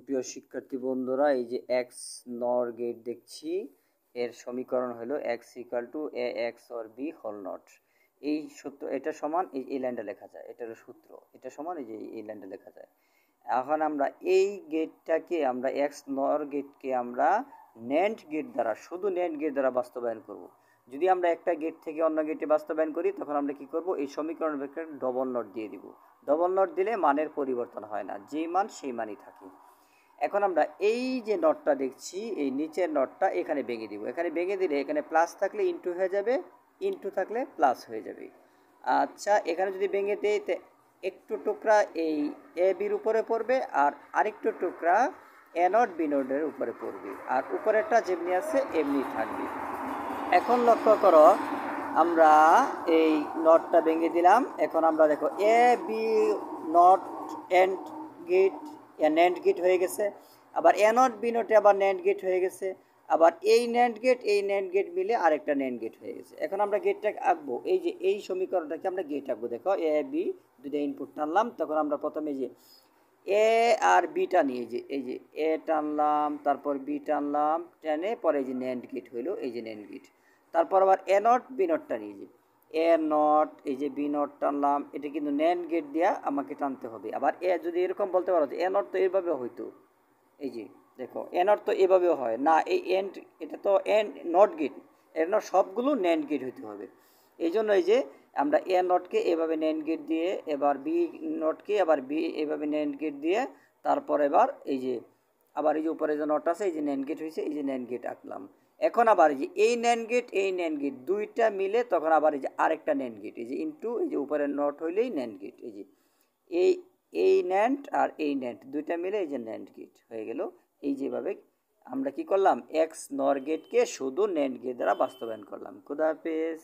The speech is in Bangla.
প্রিয় শিক্ষার্থী বন্ধুরা, এই যে এক্স নর গেট দেখছি, এর সমীকরণ হলো X equal to A X or B whole not. এই সূত্র এটা সমান এই লাইনটা লেখা যায়, এটা হলো সূত্র। এটা সমান এই লাইনটা লেখা যায়। এখন আমরা এই গেটটাকে আমরা এক্স নর গেটকে আমরা ন্যান্ড গেট দ্বারা, শুধু ন্যান্ড গেট দ্বারা বাস্তবায়ন করব। যদি আমরা একটা গেট থেকে অন্য গেটে বাস্তবায়ন করি, তখন আমরা কি করব, এই সমীকরণ ব্যাখ্যা ডবল নট দিয়ে দিব। ডবল নট দিলে মানের পরিবর্তন হয় না, যে মান সেই মানই থাকে। এখন আমরা এই যে নটটা দেখছি, এই নিচের নটটা এখানে ভেঙে দিব। এখানে ভেঙে দিলে এখানে প্লাস থাকলে ইনটু হয়ে যাবে, ইনটু থাকলে প্লাস হয়ে যাবে। আচ্ছা, এখানে যদি ভেঙে দেই, একটু টুকরা এই এ বির উপরে পড়বে, আর আরেকটু টুকরা এ নট বি নটের উপরে পড়বে, আর উপরেরটা যেমনি আছে এমনি থাকবে। এখন লক্ষ্য করো, আমরা এই নটটা ভেঙে দিলাম। এখন আমরা দেখো A B not AND gate, NAND gate হয়ে গেছে। আবার এ নট বি নটে আবার ন্যান্ড গেট হয়ে গেছে। আবার এই ন্যান্ড গেট মিলে আরেকটা ন্যান্ড গেট হয়ে গেছে। এখন আমরা গেটটা আঁকবো, এই যে এই সমীকরণটাকে আমরা গেট আঁকবো। দেখো এ বি দুটো ইনপুট টানলাম, তখন আমরা প্রথমে যে এ আর বিটা নিয়ে এই যে এ টানলাম, তারপর বি টানলাম, টেনে পরে এই যে ন্যান্ড গেট হইলো, এই যে ন্যান্ড গেট। তারপর আবার এ নট বি নটটা নিয়ে এ নট, এই যে বি নট টানলাম, এটা কিন্তু ন্যান্ড গেট দিয়া আমাকে টানতে হবে। আবার এ যদি এরকম বলতে পারো যে এ নট তো এইভাবে হইতো, এই যে দেখো এ নট তো এভাবেও হয় না, এই এন্ড, এটা তো এন্ড নট গেট, এর নট সবগুলো ন্যান্ড গেট হইতে হবে। এই জন্য এই যে আমরা এ নটকে এভাবে ন্যান্ড গেট দিয়ে, এবার বি নটকে আবার বি এভাবে ন্যান্ড গেট দিয়ে, তারপর এবার এই যে আবার এই যে উপরে যে নট আছে, এই যে ন্যান্ড গেট হয়েছে, এই যে ন্যান্ড গেট আঁকলাম। এখন আবার এই যে এই ন্যান্ড গেট, এই ন্যান্ড গেট দুইটা মিলে তখন আবার এই যে আরেকটা ন্যান্ড গেট, এই যে ইনটু এই যে উপরে নট হইলেই ন্যান্ড গেট, এই যে এই এই ন্যান্ড আর এই ন্যান্ড দুইটা মিলে এই যে ন্যান্ড গেট হয়ে গেল। এই যেভাবে আমরা কি করলাম, এক্স নর গেটকে শুধু ন্যান্ড গেট দ্বারা বাস্তবায়ন করলাম। খুদা হাফেজ।